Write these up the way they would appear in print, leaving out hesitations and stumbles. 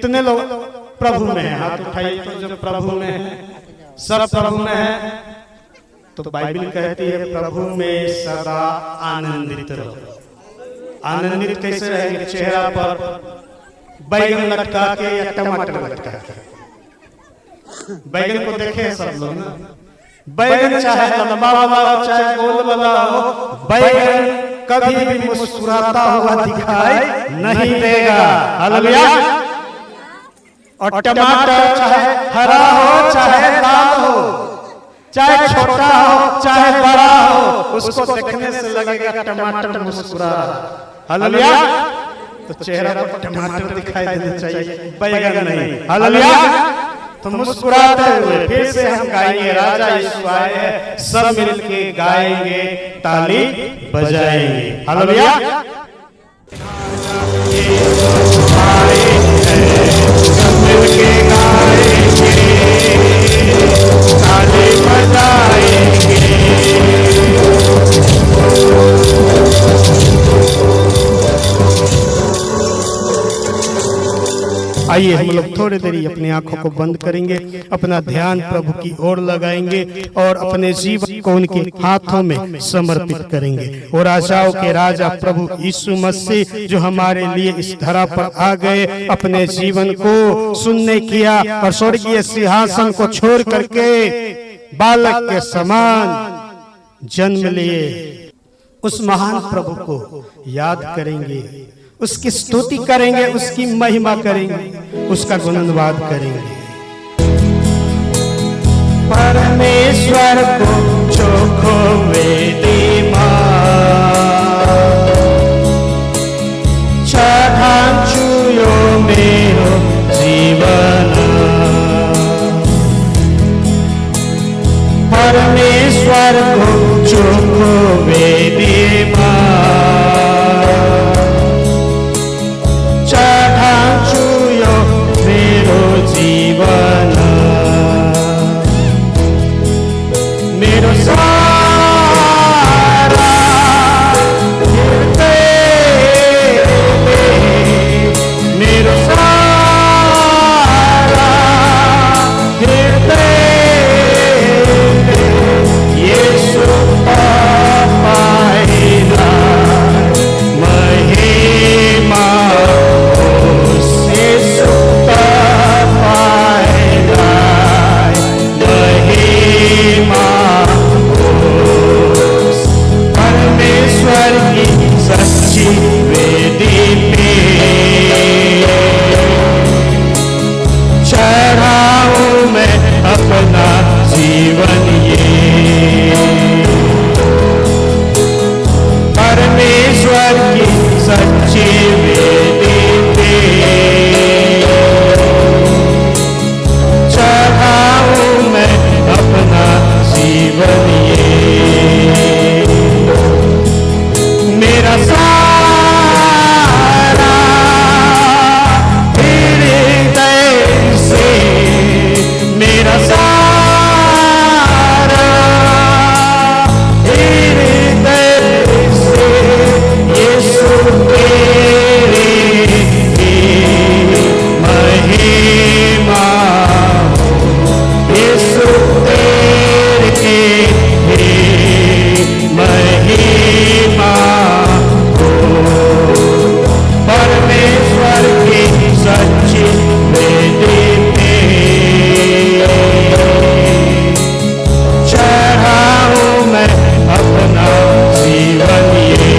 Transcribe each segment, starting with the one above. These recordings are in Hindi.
कितने लोग प्रभु में है? हाथ उठाइए तो जो प्रभु में है, सब प्रभु में है। तो बाइबल कहती है प्रभु में सदा आनंदित रहो। आनंदित कैसे रहेंगे? चेहरा पर बैगन लटका के या टमाटर लटका के। बैगन को देखे सब लोग ना, बैगन चाहे लंबा वाला हो चाहे गोल वाला हो, बैगन कभी भी मुस्कुराता हुआ दिखाई नहीं देगा। हालेलुया। और टमाटर चाहे हरा हो चाहे लाल हो, चाहे छोटा हो चाहे बड़ा हो, उसको देखने से लगेगा टमाटर मुस्कुरा। हालेलुया। तो चेहरा पर टमाटर दिखाई देना चाहिए, बैगन नहीं। हालेलुया। तो मुस्कुराते हुए फिर से हम गाएंगे, राजा यीशु आए हैं, सब मिलके गाएंगे, ताली बजाएंगे। हालेलुया। सब मिलके गाएंगे, ताली बजाएंगे। आइए हम लोग थोड़ी देरी अपनी आंखों को बंद करेंगे, अपना ध्यान प्रभु की ओर लगाएंगे और अपने जीवन को उनके हाथों में समर्पित करेंगे। और राजाओं के राजा प्रभु यीशु मसीह जो हमारे लिए इस धरा पर आ गए, अपने जीवन को सुनने किया और स्वर्गीय सिंहासन को छोड़ करके बालक के समान जन्म लिए, उस महान प्रभु को याद करेंगे, उसकी स्तुति करेंगे, उसकी महिमा करेंगे, उसका गुणगान करेंगे। परमेश्वर को चोखो वेदी चढ़ांचुयो मेरो जीवन, परमेश्वर को चोखो वेदी चढ़ांचुयो मेरो जीवन, मेरो सारा हृदय, मेरो सारा हृदय यीशु पाएगा महिमा। सच्ची वेदी पे चढ़ाऊं मैं अपना जीवन, ये परमेश्वर की सच्ची वेदी पे चढ़ाऊं मैं अपना जीवन, ये मेरा सारा हृदय से, मेरा सारा हृदय से यीशु तेरे ही महिमा, यीशु तेरे ही महिमा। परमेश्वर की सच्ची वेदी पे चढ़ाऊं मैं अपना जीवन, ये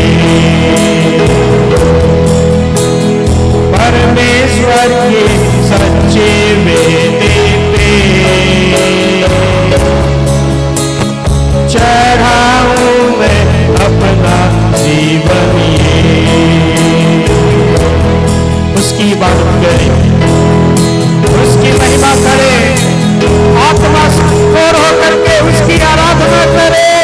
परमेश्वर की सच्ची वेदी पे चढ़ाऊं मैं अपना जीवन, ये उसकी इबादत करें, उसकी महिमा करें, आत्मा से खोर होकर के उसकी आराधना करें।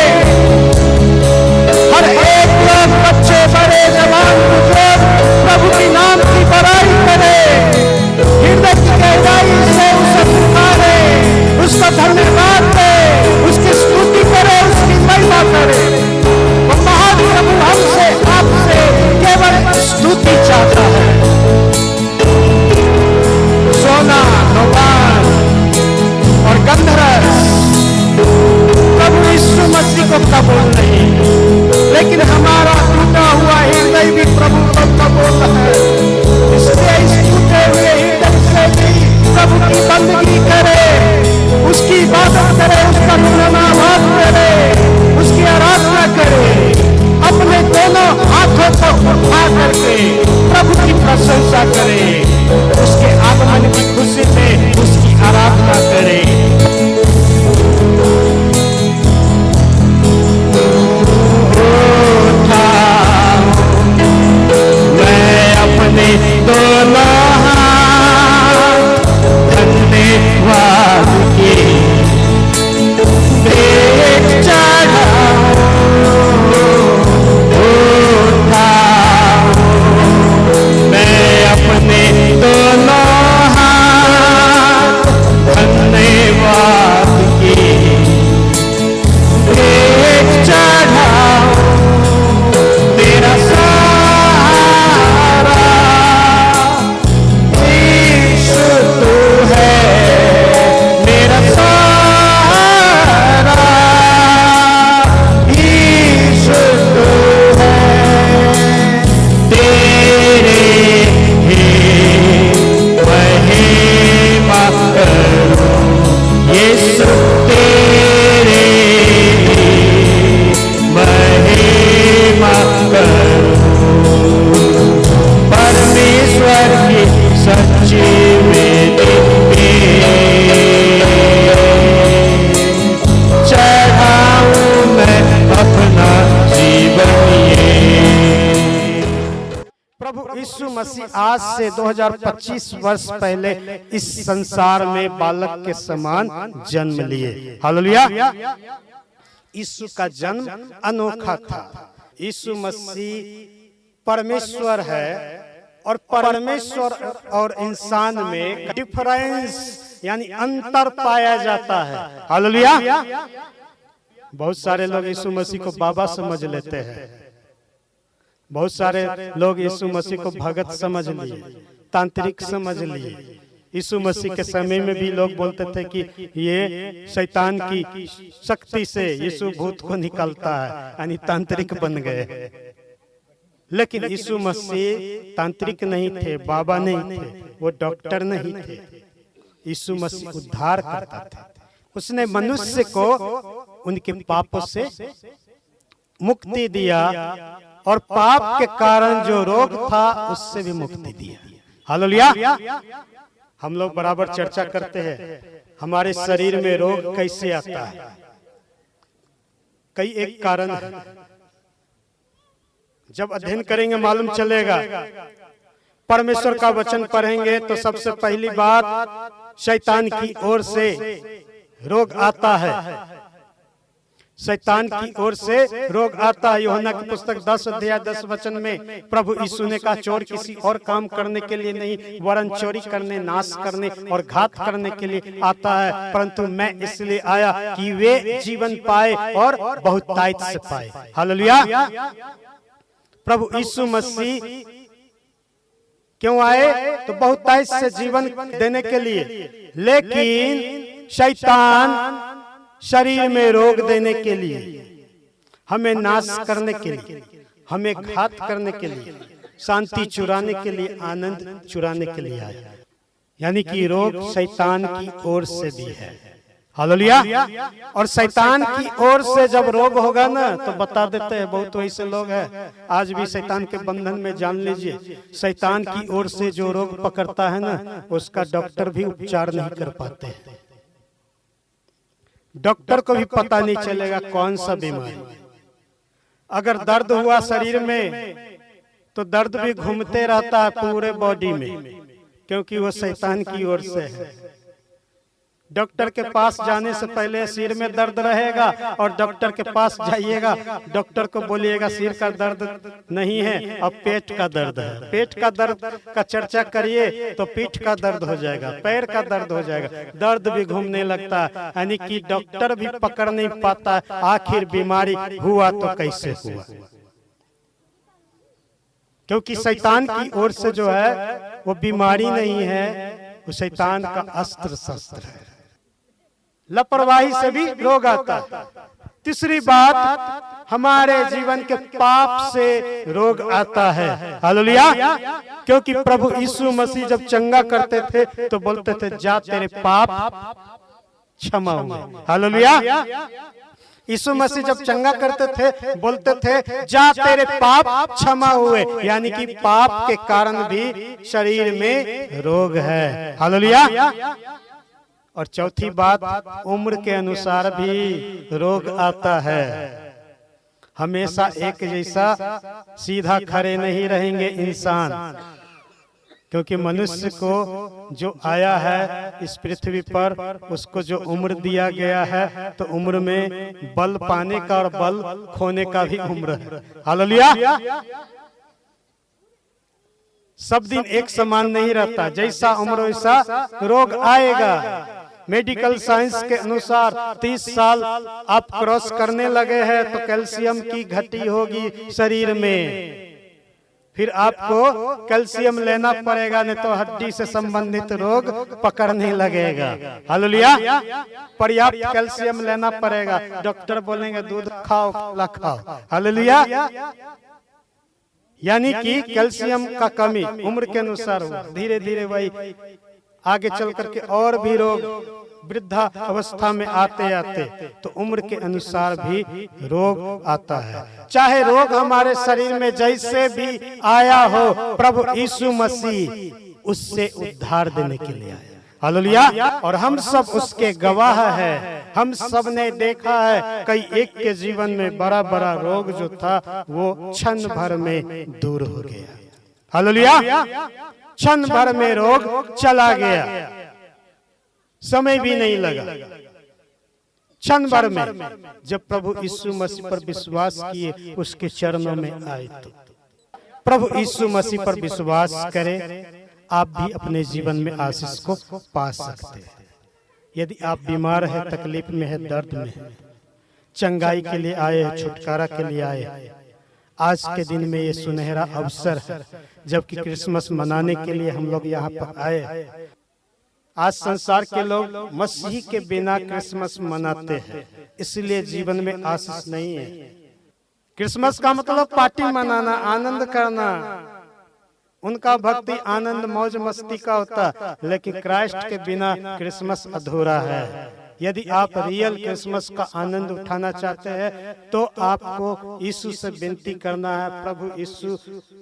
हर एक लोग, बच्चे बड़े जवान बुजुर्ग प्रभु की नाम की बड़ाई करें, हृदय की गहराई से उसे पुकारे, उसका धन्यवाद दे, उसकी स्तुति करे, उसकी महिमा करे। वो महान प्रभु हमसे आपसे केवल स्तुति चाहता है। मसीह आज से 2025 वर्ष पहले इस संसार में बालक के समान जन्म लिए। हालेलुया। यीशु का जन्म अनोखा था। यीशु मसीह परमेश्वर है और परमेश्वर और इंसान में डिफरेंस यानी अंतर पाया जाता है। हालेलुया। बहुत सारे लोग यीशु मसीह को बाबा समझ लेते हैं, बहुत सारे लोग यीशु मसीह को भगत समझ लिए, तांत्रिक समझ लिए। यीशु मसीह के समय में भी लोग बोलते थे कि ये शैतान की शक्ति से यीशु भूत को निकालता है, यानी तांत्रिक बन गए। लेकिन यीशु मसीह तांत्रिक नहीं थे, बाबा नहीं थे, वो डॉक्टर नहीं थे। यीशु मसीह उद्धार करता था। उसने मनुष्य को उनके पापों से मुक्ति दिया और पाप के कारण जो रोग था उससे भी मुक्ति दिया। हालेलुया। हम लोग बराबर चर्चा करते हैं हमारे शरीर में रोग कैसे आता है। कई एक कारण है, जब अध्ययन करेंगे मालूम चलेगा। परमेश्वर का वचन पढ़ेंगे तो सबसे पहली बात शैतान की ओर से रोग आता है। शैतान की ओर से रोग आता है। यूहन्ना की पुस्तक 10 अध्याय 10 वचन में प्रभु यीशु ने कहा, चोर किसी और काम करने के लिए नहीं वरन चोरी करने, नाश करने और घात करने के लिए आता है, परंतु मैं इसलिए आया कि वे जीवन पाए और बहुतायत से पाए। हालेलुया। प्रभु यीशु मसीह क्यों आए? तो बहुतायत से जीवन देने के लिए। लेकिन शैतान शरीर में रोग देने के लिए, हमें नाश करने के लिए, हमें घात करने के लिए, शांति चुराने के लिए, आनंद चुराने के लिए आया। यानी कि रोग शैतान की ओर से भी है। हालेलुया। और शैतान की ओर से जब रोग होगा ना तो बता देते हैं, बहुत ऐसे लोग हैं आज भी शैतान के बंधन में। जान लीजिए, शैतान की ओर से जो रोग पकड़ता है ना उसका डॉक्टर भी उपचार नहीं कर पाते हैं। डॉक्टर को भी पता नहीं चलेगा कौन सा बीमारी। अगर दर्द हुआ शरीर में तो दर्द भी घूमते रहता है पूरे बॉडी में, क्योंकि वो शैतान की ओर से है। डॉक्टर के पास जाने से पहले सिर में दर्द रहेगा और डॉक्टर के पास जाइएगा, डॉक्टर को बोलिएगा सिर का दर्द नहीं है, अब पेट का दर्द है। पेट का दर्द का चर्चा करिए तो पीठ का दर्द हो जाएगा, पैर का दर्द हो जाएगा, दर्द भी घूमने लगता है। यानी कि डॉक्टर भी पकड़ नहीं पाता आखिर बीमारी हुआ तो कैसे हुआ, क्योंकि शैतान की ओर से जो है वो बीमारी नहीं है, वो शैतान का अस्त्र शस्त्र है। लापरवाही से भी रोग आता है। तीसरी बात, हमारे जीवन के पाप से रोग आता है। हालेलुया। क्योंकि प्रभु यीशु मसीह जब चंगा करते थे तो बोलते थे जा तेरे पाप क्षमा हुए। हालेलुया। यीशु मसीह जब चंगा करते थे बोलते थे जा तेरे पाप क्षमा हुए, यानी कि पाप के कारण भी शरीर में रोग है। हालेलुया। और चौथी बात, उम्र के अनुसार भी रोग आता है। हमेशा एक जैसा सीधा खड़े नहीं रहेंगे इंसान, क्योंकि मनुष्य को जो आया है इस पृथ्वी पर उसको जो उम्र दिया गया है तो उम्र में बल पाने का और बल खोने का भी उम्र है। हालेलुया। सब दिन एक समान नहीं रहता, जैसा उम्र वैसा रोग आएगा। मेडिकल साइंस के अनुसार 30 साल आप क्रॉस करने लगे हैं तो कैल्शियम की घटी होगी शरीर में, फिर आपको कैल्शियम लेना पड़ेगा, नहीं तो हड्डी से संबंधित रोग पकड़ने लगेगा। हालेलुया। पर्याप्त कैल्शियम लेना पड़ेगा। डॉक्टर बोलेंगे दूध खाओ, केला खाओ। हालेलुया। यानी कि कैल्शियम का कमी उम्र के अनुसार हुआ, धीरे धीरे वही आगे चल करके और भी रोग वृद्धा अवस्था में आते आते तो उम्र के अनुसार भी रोग आता है। चाहे रोग हमारे शरीर में जैसे भी आया हो, प्रभु यीशु मसीह उससे उद्धार देने के लिए आया। हालेलुया। और हम सब उसके गवाह हैं। हम सब ने देखा है कई एक के जीवन में बड़ा बड़ा रोग जो था वो क्षण भर में दूर हो गया। हालेलुया। क्षण भर में रोग चला गया, समय भी नहीं लगा। क्षण भर में जब प्रभु यीशु मसीह पर विश्वास किए, उसके चरणों में आए, तो प्रभु यीशु मसीह पर विश्वास करें, आप भी अपने जीवन में आशीष को पा सकते हैं। यदि आप बीमार है, तकलीफ में है, दर्द में है, चंगाई के लिए आए हैं, छुटकारा के लिए आए हैं, आज के दिन में ये सुनहरा अवसर है, जबकि क्रिसमस मनाने के लिए हम लोग यहाँ पर आए। आज संसार के लोग मसीह के बिना क्रिसमस मनाते हैं, इसलिए जीवन में आशीष नहीं है। क्रिसमस का मतलब पार्टी मनाना, आनंद करना। उनका भक्ति आनंद मौज मस्ती का होता, लेकिन क्राइस्ट के बिना क्रिसमस अधूरा है। यदि आप रियल क्रिसमस का आनंद उठाना चाहते हैं, तो आपको यीशु से विनती करना है, प्रभु यीशु,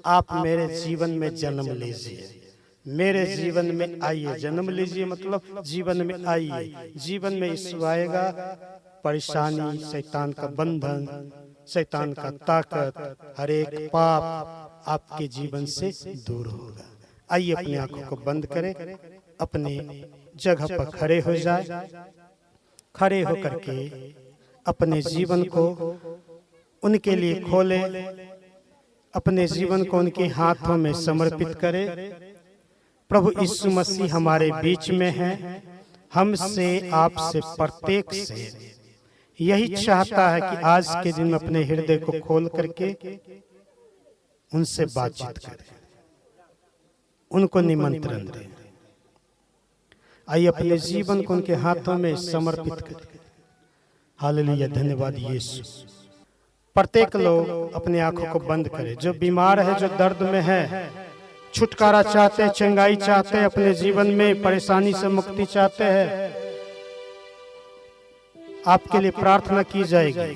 आप मेरे जीवन में जन्म लीजिए, मेरे जीवन में आइए। जन्म लीजिए मतलब जीवन में आइए। जीवन में यीशु आएगा, परेशानी, शैतान का बंधन, शैतान का ताकत, हर एक पाप आपके जीवन से दूर होगा। आइए अपनी आंखों को बंद करें, अपने जगह पर खड़े हो जाए। खड़े होकर के अपने जीवन को उनके लिए खोले, अपने जीवन को उनके हाथों में समर्पित करें। प्रभु यीशु मसीह हमारे बीच में है, हमसे, आपसे, प्रत्येक से यही चाहता है कि आज के दिन में अपने हृदय को खोल करके उनसे बातचीत करें, उनको निमंत्रण दें। आइए अपने जीवन को उनके हाथों में समर्पित करें। हालेलुया, धन्यवाद यीशु। प्रत्येक लोग अपनी आंखों को बंद करें। जो बीमार है, जो दर्द में है, छुटकारा चाहते हैं, चंगाई चाहते हैं, अपने जीवन में परेशानी से मुक्ति चाहते हैं, आपके लिए प्रार्थना की जाएगी।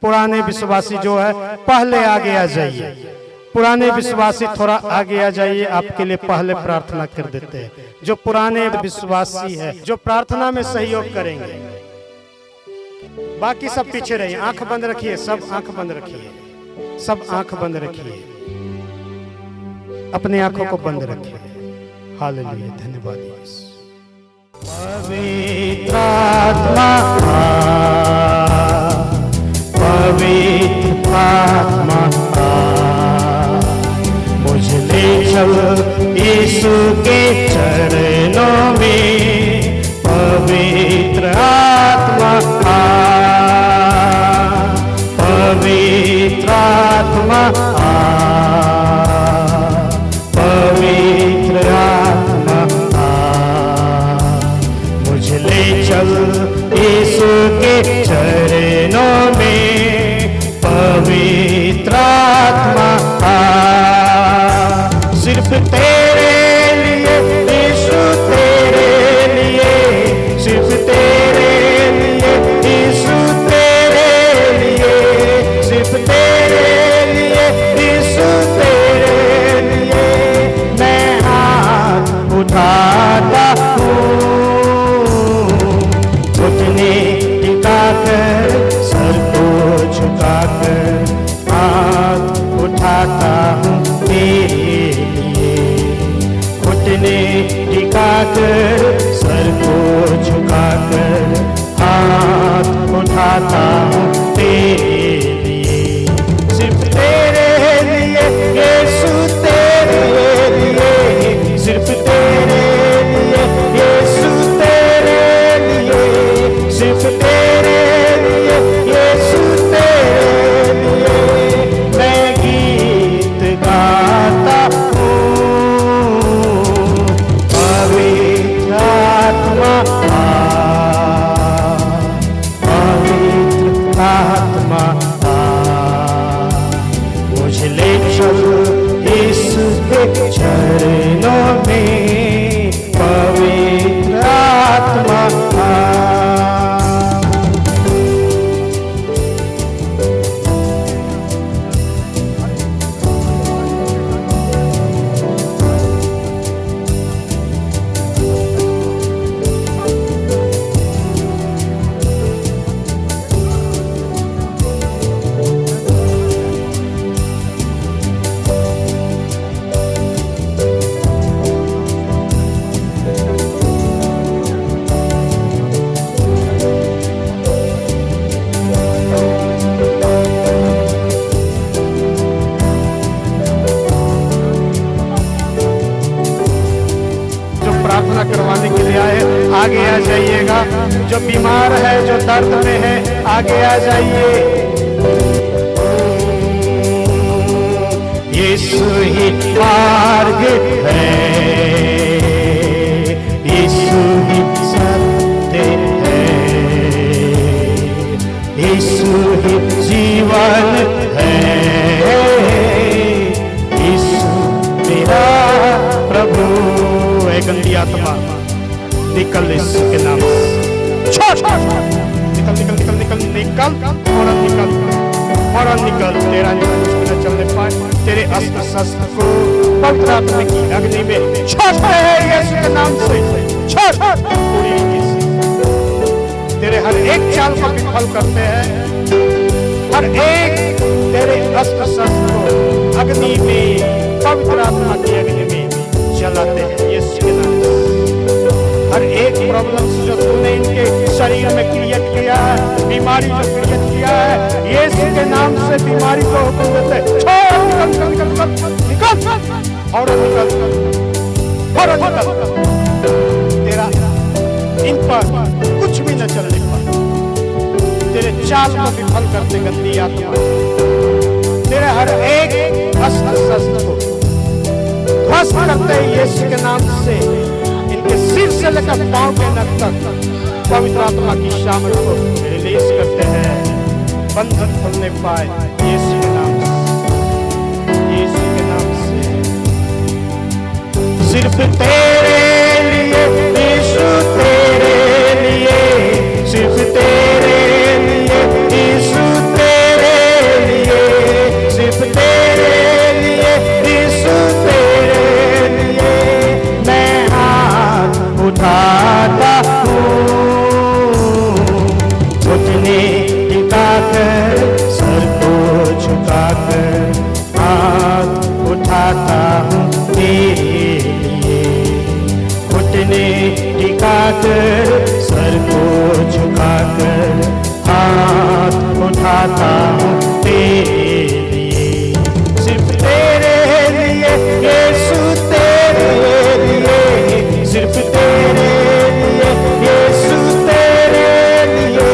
पुराने विश्वासी जो है, पहले आगे आ जाइए। पुराने विश्वासी थोड़ा आगे आ जाइए, आपके लिए पहले प्रार्थना कर देते हैं। जो पुराने विश्वासी है, जो प्रार्थना में सहयोग करेंगे, बाकी सब पीछे रहिए। आंख बंद रखिए, सब आंख बंद रखिए, सब आंख बंद रखिए, अपने आंखों को बंद रखिए। हालेलुया, धन्यवाद यीशु। पवित्र आत्मा, पवित्र आत्मा, मुझे ले चल यीशु के चरणों में। पवित्र आत्मा, पवित्र आत्मा, पवित्र आत्मा, मुझे ले चल यीशु के चरणों में। पवित्र आत्मा, सिर्फ तेरे लिए यीशु, तेरे लिए, सिर्फ तेरे लिए यीशु, तेरे लिए, सिर्फ तेरे लिए यीशु, तेरे लिए मैं हाथ उठाता हूँ। घुटने टिकाकर, सर को झुकाकर हाथ उठाता हूँ तेरे लिए। घुटने टिकाकर, सर को झुकाकर हाथ उठाता हूँ तेरे लिए। सिर्फ तेरे लिए यीशु, तेरे लिए, सिर्फ तेरे लिए यीशु, तेरे लिए, सिर्फ तेरे लिए यीशु, तेरे लिए मैं गीत गाता हूँ। पवित्र जो बीमार है, जो दर्द में है, आगे आ जाइए। यीशु ही मार्ग है, यीशु ही सत्य है, यीशु ही जीवन है, यीशु मेरा प्रभु। है गंदी आत्मा निकल यीशु के नाम से, निकल निकल निकल निकल निकल, फौरन निकल, फौरन निकल। तेरा निकल न चलने पाए, तेरे अस्त्र शस्त्र को पवित्र आत्मा की अग्नि में छोड़ यीशु के नाम से, छोड़ पूरी तेरे हर एक चाल को विफल करते हैं, हर एक तेरे अस्त्र शस्त्र को अग्नि में, पवित्र आत्मा की अग्नि में जलाते हैं यीशु के नाम से। हर एक प्रॉब्लम जो तूने इनके शरीर में क्रिएट किया है, बीमारी जो क्रिएट किया है, यीशु के नाम से बीमारी को हुक्म देते, छोड़ निकल निकल निकल निकल, और निकल और निकल। तेरा इन पर कुछ भी न चलने पाए, तेरे चाल को विफल करते गंदी आत्मा, तेरे हर एक अस्त्र शस्त्र को ध्वस्त करते यीशु के नाम से। इनके सिर से लेकर पांव के नख तक पवित्र आत्मा की सामर्थ को रिलीज करते हैं, बंधन खुलने पाए यीशु के नाम से, यीशु के नाम से। सिर्फ तेरे लिए यीशु, तेरे लिए, सिर्फ तेरे लिए यीशु, तेरे लिए, सिर्फ तेरे लिए यीशु, तेरे लिए मैं हाथ उठाता हूँ, घुटने टिकाकर, सर को झुकाकर हाथ उठाता हूँ तेरे लिए, घुटने टिकाकर, सर को झुकाकर हाथ उठाता हूँ तेरे लिए, सिर्फ तेरे लिए यीशु, तेरे लिए, सिर्फ तेरे लिए यीशु, तेरे लिए,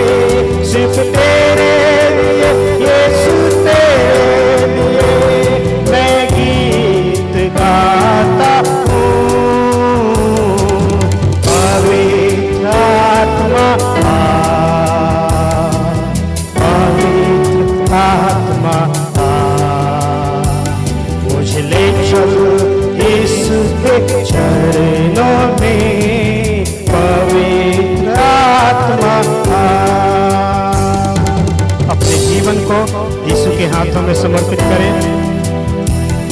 सिर्फ तेरे लिए यीशु, तेरे लिए मैं गीत गाता हूँ। पवित्र आत्मा पवित्र आत्मा मुझे ले चल यीशु के चरणों में, पवित्र आत्मा। अपने जीवन को यीशु के हाथों में समर्पित करें,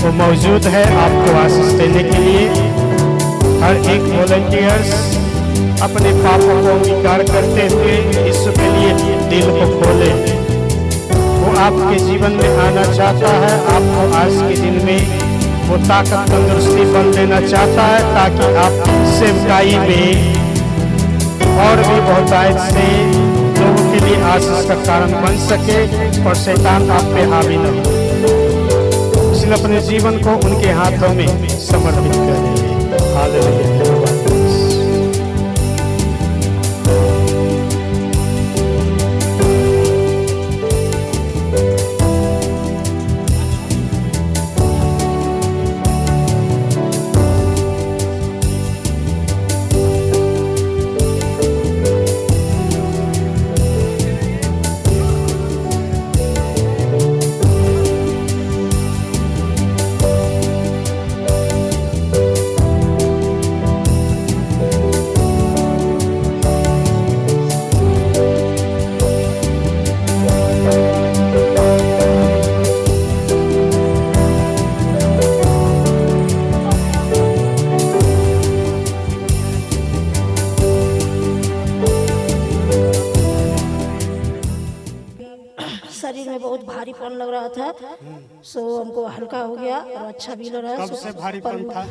वो मौजूद है आपको आशीष देने के लिए। हर एक वॉलंटियर्स अपने पापों को अंगीकार करते हुए यीशु के लिए दिल को खोले। वो आपके जीवन में आना चाहता है, आपको आज के दिन में वो ताकत तंदुरुस्ती बल देना चाहता है, ताकि आप सेवकाई में और भी बहुतायत से लोगों के लिए आशीष का कारण बन सके और शैतान आप पे हावी न हो। इसलिए अपने जीवन को उनके हाथों में समर्पित करें। हालेलुया। शरीर में बहुत भारीपन लग रहा था, सो हमको हल्का हो गया और अच्छा भी लग रहा है। कब से भारीपन था?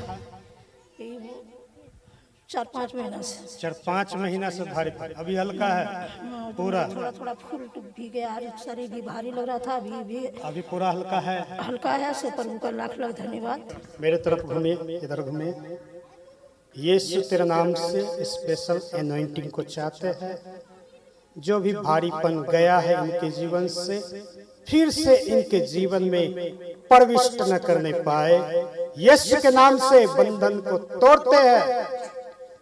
4-5 महीना से। 4-5 महीना से भारीपन, अभी हल्का है पूरा? थोड़ा थोड़ा फूल भी गया, शरीर भी भारी लग रहा था, अभी पूरा हल्का है, हल्का है। से प्रभु का लाख लाख धन्यवाद। मेरे तरफ घूमिए, इधर घूमिए। यीशु तेरे नाम से स्पेशल एनॉइंटिंग को चाहते हैं। जो भी भारीपन गया है इनके जीवन से, फिर से इनके जीवन में प्रविष्ट न करने पाए। यीशु के नाम से बंधन को तोड़ते हैं।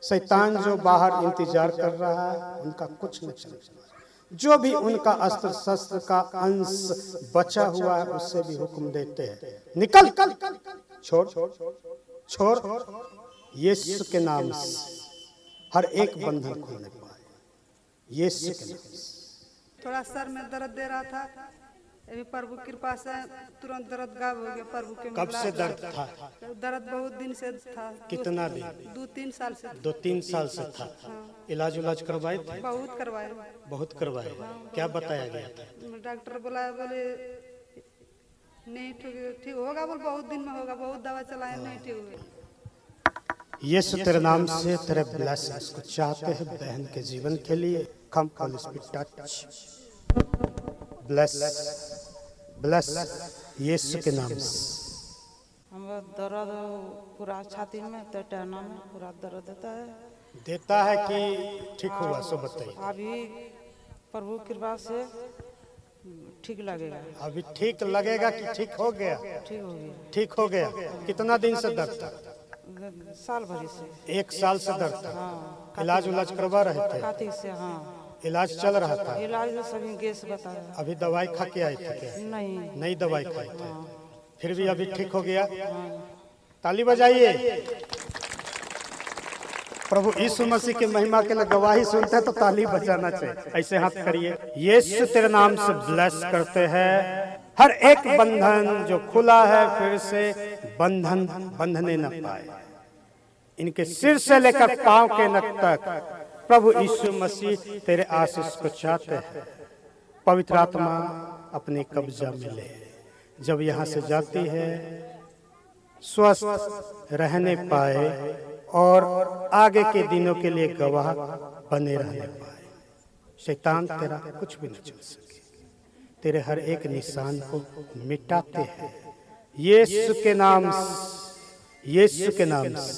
शैतान जो बाहर इंतजार कर रहा है उनका कुछ न चलेगा। जो भी उनका अस्त्र शस्त्र का अंश बचा हुआ है उससे भी हुक्म देते हैं, निकल, छोड़ छोड़। यीशु के नाम से हर एक बंधन खोलने पाए, यीशु के नाम से। थोड़ा सर में दर्द दे रहा था, अभी प्रभु की कृपा से तुरंत दर्द गायब हो गया। प्रभु के कब से दर्द था? दर्द बहुत दिन से था। कितना दिन? 2-3 साल से। 2-3 साल से था। इलाज उलाज करवाए थे? बहुत करवाए। बहुत करवाए। क्या बताया गया था? डॉक्टर बोला, बोले नहीं ठीक होगा, बोल बहुत दिन में होगा, बहुत दवा चलाए नहीं ठीक हुए। यीशु तेरे नाम से तेरे ब्लेसिंग्स को चाहते हैं बहन के जीवन के लिए। Come holy spirit touch, bless bless Yeshu के नाम से। हमें दर्द पूरा छाती में, टहना में पूरा दर्द देता है कि ठीक हुआ? सो बताइए। अभी प्रभु कृपा से ठीक लगेगा। अभी ठीक लगेगा कि ठीक हो गया? ठीक हो गया। ठीक हो गया। कितना दिन से दर्द था? साल भरी से। 1 साल से दर्द था। हाँ, इलाज उलाज करवा रहे थे? कार्तिक से। हाँ, इलाज चल रहा था। इलाज में सभी गैस बताया। अभी दवाई खा के आए थे क्या? नहीं दवाई खाई थे। फिर भी अभी ठीक हो गया। ताली बजाइए। प्रभु यीशु मसीह की महिमा के लिए गवाही सुनते हैं तो ताली बजाना चाहिए। ऐसे हाथ करिए। यीशु तेरे नाम से ब्लेस करते हैं। हर एक बंधन जो खुला है फिर से बंधन बंधने न पाए। इनके सिर से लेकर पांव के नख तक प्रभु यीशु मसीह तेरे आशीष को चाहते हैं। पवित्र आत्मा अपने कब्जा में ले। जब यहाँ से जाती है स्वस्थ रहने पाए और आगे के दिनों के लिए गवाह बने रहने पाए। शैतान तेरा कुछ भी न चल सके। तेरे हर एक निशान को मिटाते हैं यीशु के नाम से, यीशु के नाम से।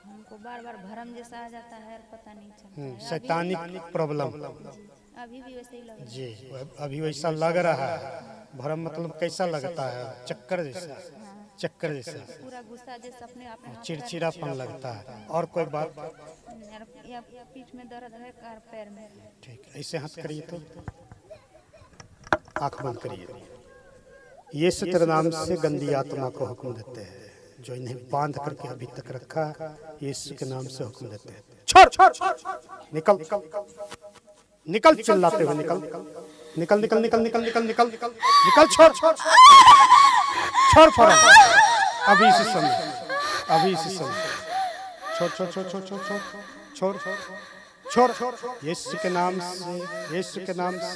हमको बार बार भरम जैसा आ जाता है, पता नहीं चलता है। शैतानिक प्रॉब्लम अभी भी वैसे ही लग रहा है। जी, अभी वैसा लग रहा है। भरम मतलब कैसा लगता है? चक्कर जैसा, चक्कर जैसा, पूरा गुस्सा जैसा अपने आप में चिड़चिड़ापन लगता है। और कोई बात? या पीठ में दर्द है, पैर में। ठीक, ऐसे हाथ करिए तो आंख बंद करिए। यीशु तेरे नाम से गंदी आत्मा को हुक्म देते हैं जो इन्हें बांध करके अभी तक रखा। यीशु के नाम से हुक्म देते हैं, छोड़, निकल निकल, चिल्लाते हुए निकल निकल निकल निकल निकल निकल निकल निकल, छोड़ छोड़ छोड़ फौरन, अभी इसी समय, अभी इसी समय, छोड़ छोड़ छोड़ छोड़ छोड़ छोड़ छोड़ छोड़। यीशु के नाम से, यीशु के नाम से,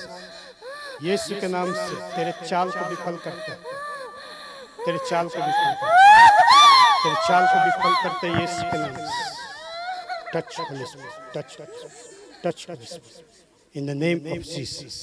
यीशु के नाम से तेरे चाल को विफल करते, तेरे चाल को विफल करते, तेरे चाल को विफल करते यीशु के नाम से। Touch Holi spirit, touch touch in the name of Jesus.